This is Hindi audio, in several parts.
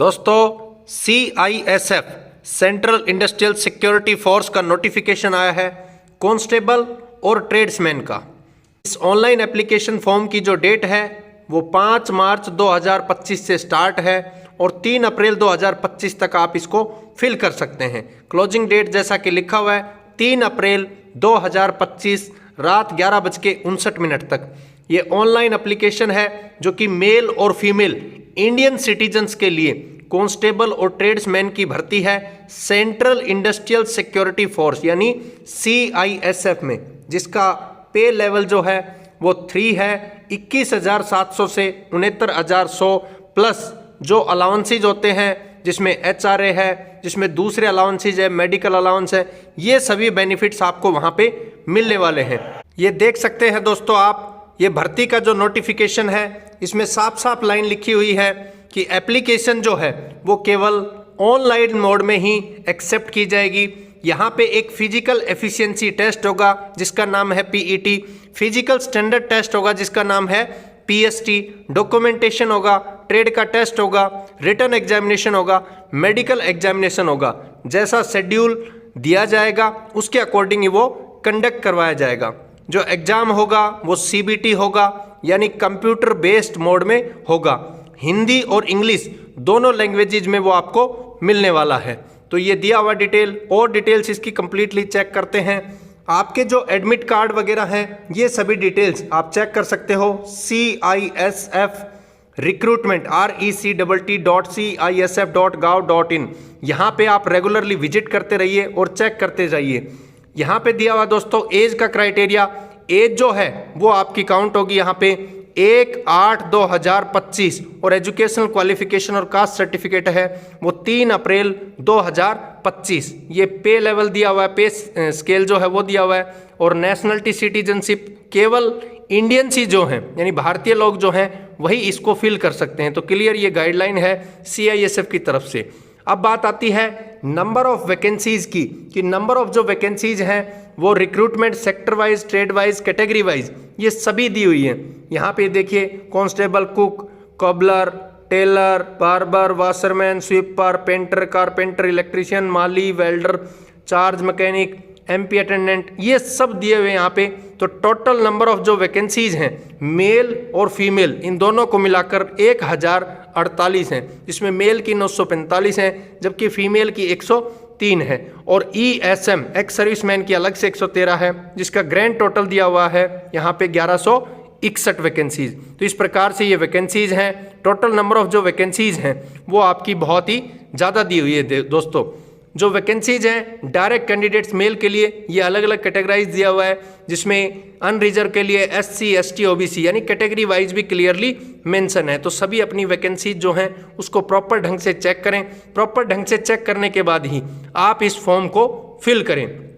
दोस्तों CISF central industrial security force का नोटिफिकेशन आया है कांस्टेबल और ट्रेड्समैन का। इस ऑनलाइन एप्लीकेशन फॉर्म की जो डेट है वो 5 मार्च 2025 से स्टार्ट है और 3 अप्रैल 2025 तक आप इसको फिल कर सकते हैं। क्लोजिंग डेट जैसा कि लिखा हुआ है 3 अप्रैल 2025 रात 11:59 तक। ये ऑनलाइन एप्लीकेशन है जो कि मेल और फीमेल इंडियन सिटीजन्स के लिए कांस्टेबल और ट्रेड्समैन की भर्ती है सेंट्रल इंडस्ट्रियल सिक्योरिटी फोर्स यानी CISF में, जिसका पे लेवल जो है वो 3 है। 21,700 से 69,100 प्लस जो अलाउंसेज होते हैं, जिसमें HRA है, जिसमें दूसरे अलाउंसेज है, मेडिकल अलाउंस है, ये सभी बेनिफिट्स आपको वहाँ पे मिलने वाले हैं। ये देख सकते हैं दोस्तों आप, ये भर्ती का जो नोटिफिकेशन है इसमें साफ साफ लाइन लिखी हुई है कि एप्लीकेशन जो है वो केवल ऑनलाइन मोड में ही एक्सेप्ट की जाएगी। यहाँ पे एक फिजिकल एफिशिएंसी टेस्ट होगा जिसका नाम है PET, फिजिकल स्टैंडर्ड टेस्ट होगा जिसका नाम है PST, डॉक्यूमेंटेशन होगा, ट्रेड का टेस्ट होगा, रिटन एग्जामिनेशन होगा, मेडिकल एग्जामिनेशन होगा। जैसा शेड्यूल दिया जाएगा उसके अकॉर्डिंग ही वो कंडक्ट करवाया जाएगा। जो एग्जाम होगा वो CBT होगा यानी कंप्यूटर बेस्ड मोड में होगा। हिंदी और इंग्लिश दोनों लैंग्वेजेज में वो आपको मिलने वाला है। तो ये दिया हुआ डिटेल और डिटेल्स इसकी कंप्लीटली चेक करते हैं। आपके जो एडमिट कार्ड वगैरह हैं ये सभी डिटेल्स आप चेक कर सकते हो CISF रिक्रूटमेंट RECTT.CISF.gov.in। यहाँ पे आप रेगुलरली विजिट करते रहिए और चेक करते जाइए। यहाँ पे दिया हुआ दोस्तों एज का क्राइटेरिया, एज जो है वो आपकी काउंट होगी यहाँ पे 1/8/2025 और एजुकेशनल क्वालिफिकेशन और कास्ट सर्टिफिकेट है वो 3 अप्रैल 2025। ये पे लेवल दिया हुआ है, पे स्केल जो है वो दिया हुआ है। और नेशनलिटी सिटीजनशिप केवल इंडियंस ही जो हैं यानी भारतीय लोग जो हैं वही इसको फिल कर सकते हैं। तो क्लियर ये गाइडलाइन है CISF की तरफ से। अब बात आती है नंबर ऑफ वैकेंसीज की कि नंबर ऑफ जो वैकेंसीज हैं वो recruitment sector wise, trade wise, category wise ये सभी दी हुई हैं। यहाँ पे देखिए constable, cook, cobbler, tailor, barber, washerman, sweeper, painter, carpenter, electrician, माली, welder, charge mechanic, MP attendant, ये सब दिए हुए यहाँ पे। तो टोटल नंबर ऑफ जो वैकेंसीज हैं मेल और फीमेल इन दोनों को मिलाकर 1048 हैं, जिसमें मेल की 945 हैं जबकि फीमेल की 103 है। और ESM एक्स सर्विसमैन की अलग से 113 है, जिसका ग्रैंड टोटल दिया हुआ है यहाँ पे 1161 वैकेंसीज। तो इस प्रकार से ये वैकेंसीज हैं। टोटल नंबर ऑफ जो वैकेंसीज हैं वो आपकी बहुत ही ज़्यादा दी हुई है दोस्तों। जो वैकेंसीज हैं डायरेक्ट कैंडिडेट्स मेल के लिए ये अलग अलग कैटेगराइज दिया हुआ है, जिसमें अनरिजर्व के लिए SC ST OBC यानी कैटेगरी वाइज भी क्लियरली मेंशन है। तो सभी अपनी वैकेंसीज जो हैं उसको प्रॉपर ढंग से चेक करें। प्रॉपर ढंग से चेक करने के बाद ही आप इस फॉर्म को फिल करें।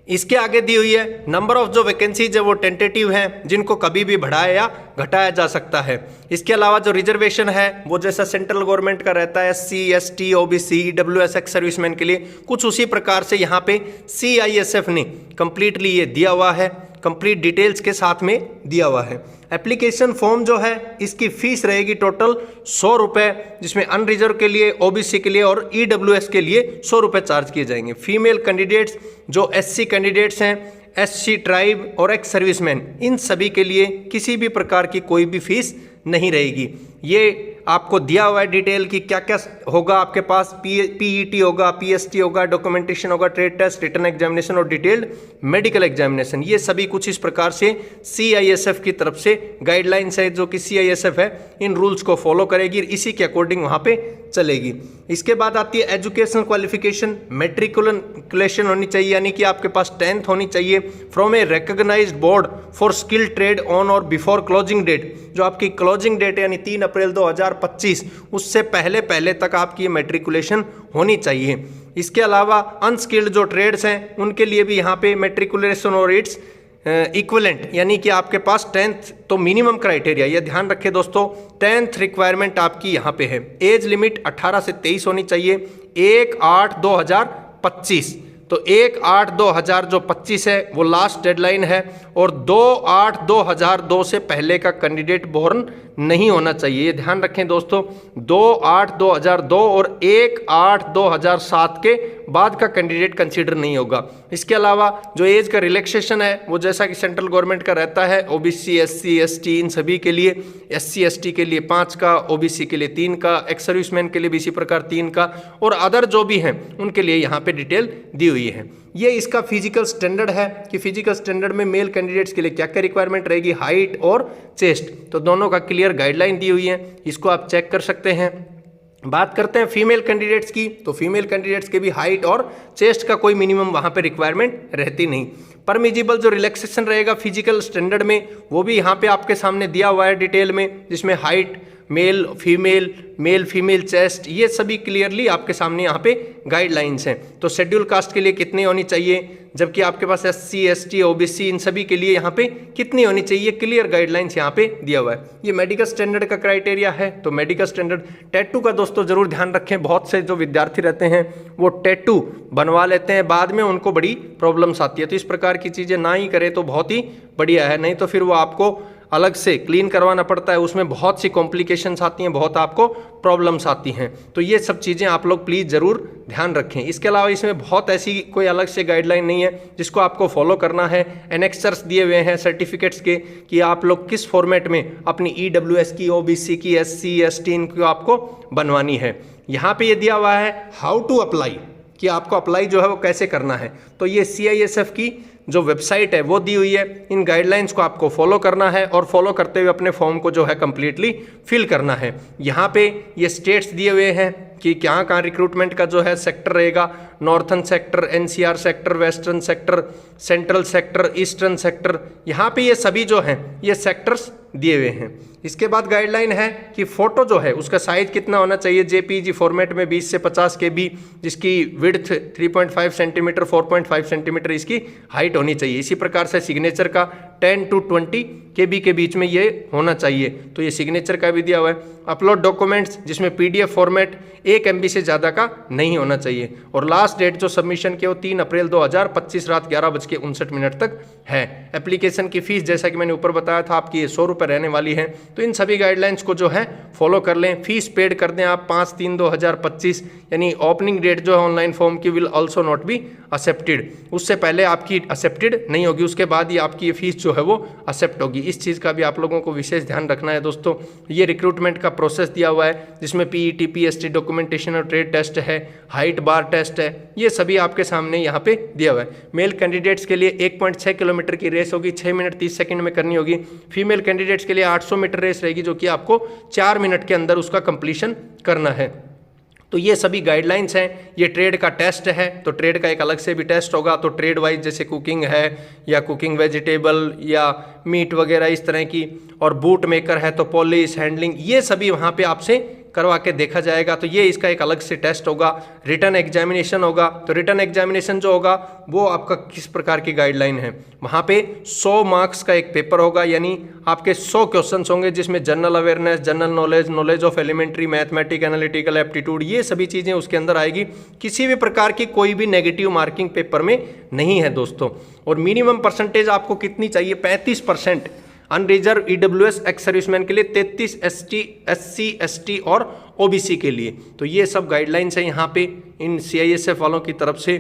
इसके आगे दी हुई है नंबर ऑफ जो वैकेंसीज है वो टेंटेटिव हैं, जिनको कभी भी बढ़ाया या घटाया जा सकता है। इसके अलावा जो रिजर्वेशन है वो जैसा सेंट्रल गवर्नमेंट का रहता है SC ST OBC EWS ex serviceman के लिए, कुछ उसी प्रकार से यहाँ पे CISF ने कंप्लीटली ये दिया हुआ है, कंप्लीट डिटेल्स के साथ में दिया हुआ है। एप्लीकेशन फॉर्म जो है इसकी फीस रहेगी टोटल 100 रुपये, जिसमें अनरिजर्व के लिए, OBC के लिए और EWS के लिए 100 रुपये चार्ज किए जाएंगे। फीमेल कैंडिडेट्स जो SC कैंडिडेट्स हैं, SC ट्राइब और एक्स सर्विसमैन, इन सभी के लिए किसी भी प्रकार की कोई भी फीस नहीं रहेगी। ये आपको दिया हुआ है डिटेल कि क्या क्या होगा आपके पास। PET होगा, PST होगा, डॉक्यूमेंटेशन होगा, ट्रेड टेस्ट, रिटन एग्जामिनेशन और डिटेल्ड मेडिकल एग्जामिनेशन। ये सभी कुछ इस प्रकार से CISF की तरफ से गाइडलाइंस है, जो कि CISF है इन रूल्स को फॉलो करेगी, इसी के अकॉर्डिंग वहाँ पे चलेगी। इसके बाद आती है एजुकेशनल क्वालिफिकेशन। मैट्रिकुलेशन होनी चाहिए यानी कि आपके पास 10th होनी चाहिए from a recognised board for skill trade on और बिफोर क्लोजिंग डेट। जो आपकी क्लोजिंग डेट है यानी 3 अप्रैल 2025 उससे पहले तक आपकी ये मैट्रिकुलेशन होनी चाहिए। इसके अलावा अनस्किल्ड जो ट्रेड्स हैं उनके लिए भी यहाँ पे मैट्रिकुलेशन और इट्स इक्विवेलेंट यानी कि आपके पास 10th तो मिनिमम क्राइटेरिया, ये ध्यान रखें दोस्तों, 10th रिक्वायरमेंट आपकी यहाँ पे है। एज लिमिट 18 से 23 होनी चाहिए 1/8/2025। तो 1/8/2000 जो 25 है वो लास्ट डेडलाइन है, और 2/8/2002 से पहले का कैंडिडेट बोर्न नहीं होना चाहिए। ये ध्यान रखें दोस्तों, 2/8/2002 और 1/8/2007 के बाद का कैंडिडेट कंसीडर नहीं होगा। इसके अलावा जो एज का रिलैक्सेशन है वो जैसा कि सेंट्रल गवर्नमेंट का रहता है, ओबीसी, एससी, एसटी इन सभी के लिए, एससी एसटी के लिए 5 का, ओबीसी के लिए 3 का, एक्स सर्विसमैन के लिए भी इसी प्रकार 3 का, और अदर जो भी हैं उनके लिए यहाँ पे डिटेल दी हुई है। ये इसका फिजिकल स्टैंडर्ड है कि फिजिकल स्टैंडर्ड में मेल कैंडिडेट्स के लिए क्या क्या रिक्वायरमेंट रहेगी, हाइट और चेस्ट, तो दोनों का क्लियर गाइडलाइन दी हुई है, इसको आप चेक कर सकते हैं। बात करते हैं फीमेल कैंडिडेट्स की, तो फीमेल कैंडिडेट्स के भी हाइट और चेस्ट का कोई मिनिमम वहाँ पे रिक्वायरमेंट रहती नहीं। परमिजिबल जो रिलैक्सेशन रहेगा फिजिकल स्टैंडर्ड में वो भी यहाँ पे आपके सामने दिया हुआ है डिटेल में, जिसमें हाइट, मेल फीमेल चेस्ट, ये सभी क्लियरली आपके सामने यहाँ पे गाइडलाइंस हैं। तो शेड्यूल कास्ट के लिए कितनी होनी चाहिए, जबकि आपके पास एससी, एसटी, ओबीसी इन सभी के लिए यहाँ पे कितनी होनी चाहिए, क्लियर गाइडलाइंस यहाँ पे दिया हुआ है। ये मेडिकल स्टैंडर्ड का क्राइटेरिया है, तो मेडिकल स्टैंडर्ड। टैटू का दोस्तों जरूर ध्यान रखें, बहुत से जो विद्यार्थी रहते हैं वो टैटू बनवा लेते हैं, बाद में उनको बड़ी प्रॉब्लम्स आती है, तो इस प्रकार की चीज़ें ना ही करें तो बहुत ही बढ़िया है, नहीं तो फिर वो आपको अलग से क्लीन करवाना पड़ता है, उसमें बहुत सी कॉम्प्लिकेशंस आती हैं, बहुत आपको प्रॉब्लम्स आती हैं। तो ये सब चीज़ें आप लोग प्लीज़ ज़रूर ध्यान रखें। इसके अलावा इसमें बहुत ऐसी कोई अलग से गाइडलाइन नहीं है जिसको आपको फॉलो करना है। एनेक्सर्स दिए हुए हैं सर्टिफिकेट्स के कि आप लोग किस फॉर्मेट में अपनी EWS की, OBC की, SC, ST इनको आपको बनवानी है। यहाँ पे ये दिया हुआ है हाउ टू अप्लाई, कि आपको अप्लाई जो है वो कैसे करना है। तो ये CISF की जो वेबसाइट है वो दी हुई है, इन गाइडलाइंस को आपको फॉलो करना है और फॉलो करते हुए अपने फॉर्म को जो है कम्प्लीटली फिल करना है। यहाँ पे ये स्टेट्स दिए हुए हैं कि कहाँ रिक्रूटमेंट का जो है सेक्टर रहेगा, northern sector, NCR sector, western sector, central sector, eastern sector, यहाँ पे ये सभी जो हैं ये सेक्टर्स दिए हुए हैं। इसके बाद गाइडलाइन है कि फ़ोटो जो है उसका साइज़ कितना होना चाहिए, JPG फॉर्मेट में 20 से 50 KB, जिसकी विड्थ 3.5 सेंटीमीटर, 4.5 सेंटीमीटर इसकी हाइट होनी चाहिए। इसी प्रकार से सिग्नेचर का 10 to 20 KB के बीच में ये होना चाहिए, तो ये सिग्नेचर का भी दिया हुआ है। अपलोड डॉक्यूमेंट्स जिसमें PDF फॉर्मेट 1 MB से ज़्यादा का नहीं होना चाहिए, और लास्ट डेट जो सबमिशन की वो 3 अप्रैल 2025 रात 11:59 तक है। एप्लीकेशन की फ़ीस जैसा कि मैंने ऊपर बताया था आपकी ये 100 रुपये रहने वाली है, तो इन सभी गाइडलाइंस को जो है फॉलो कर लें। फीस पेड कर दें आप 5/3/2025, यानी ओपनिंग डेट जो है ऑनलाइन फॉर्म की will also not be accepted, उससे पहले आपकी एक्सेप्टेड नहीं होगी, उसके बाद ही आपकी ये फीस जो है वो एक्सेप्ट होगी। इस चीज़ का भी आप लोगों को विशेष ध्यान रखना है दोस्तों। ये रिक्रूटमेंट का प्रोसेस दिया हुआ है जिसमें PET, PST डॉक्यूमेंटेशन और ट्रेड टेस्ट है, हाइट बार टेस्ट है, ये सभी आपके सामने यहाँ पे दिया हुआ है। मेल कैंडिडेट्स के लिए 1.6 किलोमीटर की रेस होगी, 6 मिनट 30 सेकंड में करनी होगी। फीमेल कैंडिडेट्स के लिए 800 मीटर रेस रहेगी, जो कि आपको 4 मिनट के अंदर उसका कंप्लीशन करना है। तो ये सभी गाइडलाइंस हैं। ये ट्रेड का टेस्ट है, तो ट्रेड का एक अलग से भी टेस्ट होगा, तो ट्रेड वाइज जैसे कुकिंग है या कुकिंग वेजिटेबल या मीट वगैरह इस तरह की, और बूट मेकर है तो पॉलिश, हैंडलिंग, ये सभी वहाँ पे आपसे करवा के देखा जाएगा। तो ये इसका एक अलग से टेस्ट होगा। रिटन एग्जामिनेशन होगा, तो रिटन एग्जामिनेशन जो होगा वो आपका किस प्रकार की गाइडलाइन है, वहाँ पे 100 मार्क्स का एक पेपर होगा, यानी आपके 100 क्वेश्चंस होंगे जिसमें general awareness, general knowledge, knowledge of elementary, mathematic, analytical aptitude, ये सभी चीज़ें उसके अंदर आएगी। किसी भी प्रकार की कोई भी नेगेटिव मार्किंग पेपर में नहीं है दोस्तों। और मिनिमम परसेंटेज आपको कितनी चाहिए, 35%। अनरिजर्व EWS एक्स सर्विसमैन के लिए, 33 ST, SC, ST और OBC के लिए। तो ये सब गाइडलाइंस है यहाँ पे इन CISF वालों की तरफ से।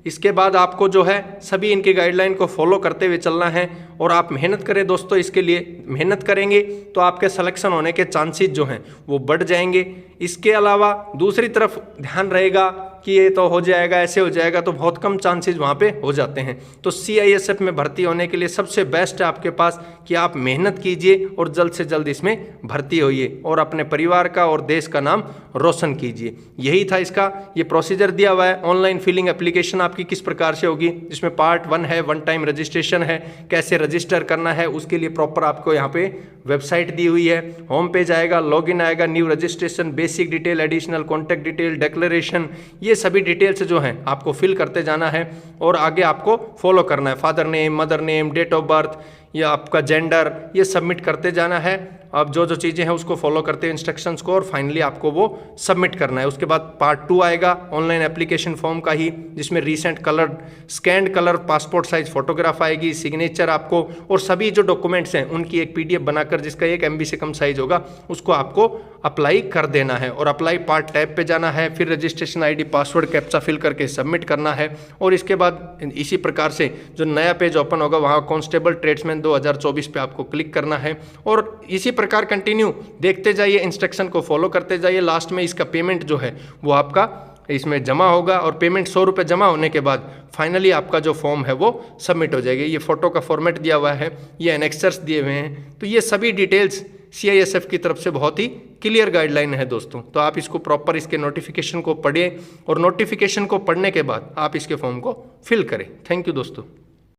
इसके बाद आपको जो है सभी इनके गाइडलाइन को फॉलो करते हुए चलना है, और आप मेहनत करें दोस्तों। इसके लिए मेहनत करेंगे तो आपके सिलेक्शन होने के चांसेस जो हैं वो बढ़ जाएंगे। इसके अलावा दूसरी तरफ ध्यान रहेगा कि ये तो हो जाएगा, ऐसे हो जाएगा, तो बहुत कम चांसेस वहाँ पे हो जाते हैं। तो CISF में भर्ती होने के लिए सबसे बेस्ट है आपके पास कि आप मेहनत कीजिए और जल्द से जल्द इसमें भर्ती होइए और अपने परिवार का और देश का नाम रोशन कीजिए। यही था इसका ये प्रोसीजर दिया हुआ है। ऑनलाइन फिलिंग एप्लीकेशन आपकी किस प्रकार से होगी, जिसमें पार्ट 1 है, 1 टाइम रजिस्ट्रेशन है, कैसे रजिस्टर करना है उसके लिए प्रॉपर आपको यहाँ पे वेबसाइट दी हुई है। होम पेज आएगा, लॉगिन आएगा, new registration, basic detail, additional contact detail, declaration, ये सभी डिटेल्स जो हैं आपको फिल करते जाना है और आगे आपको फॉलो करना है। Father name, mother name, date of birth या आपका जेंडर, ये सबमिट करते जाना है। अब जो जो चीज़ें हैं उसको फॉलो करते हैं इंस्ट्रक्शंस को, और फाइनली आपको वो सबमिट करना है। उसके बाद पार्ट 2 आएगा ऑनलाइन एप्लीकेशन फॉर्म का ही, जिसमें recent colour scanned colour passport size photograph आएगी, सिग्नेचर आपको, और सभी जो डॉक्यूमेंट्स हैं उनकी एक PDF बनाकर जिसका 1 MB से कम साइज होगा उसको आपको अप्लाई कर देना है। और अप्लाई पार्ट टैब पे जाना है, फिर registration ID password captcha fill करके सबमिट करना है। और इसके बाद इसी प्रकार से जो नया पेज ओपन होगा वहाँ कांस्टेबल ट्रेड्समैन 2024 पे आपको क्लिक करना है, और इसी प्रकार कंटिन्यू देखते जाइए, इंस्ट्रक्शन को फॉलो करते जाइए। लास्ट में इसका पेमेंट जो है वो आपका इसमें जमा होगा, और पेमेंट 100 रुपये जमा होने के बाद फाइनली आपका जो फॉर्म है वो सबमिट हो जाएगा। ये फ़ोटो का फॉर्मेट दिया हुआ है, ये एनेक्सर्स दिए हुए हैं, तो ये सभी डिटेल्स CISF की तरफ से बहुत ही क्लियर गाइडलाइन है दोस्तों। तो आप इसको प्रॉपर इसके नोटिफिकेशन को पढ़िए, और नोटिफिकेशन को पढ़ने के बाद आप इसके फॉर्म को फिल करें। थैंक यू दोस्तों।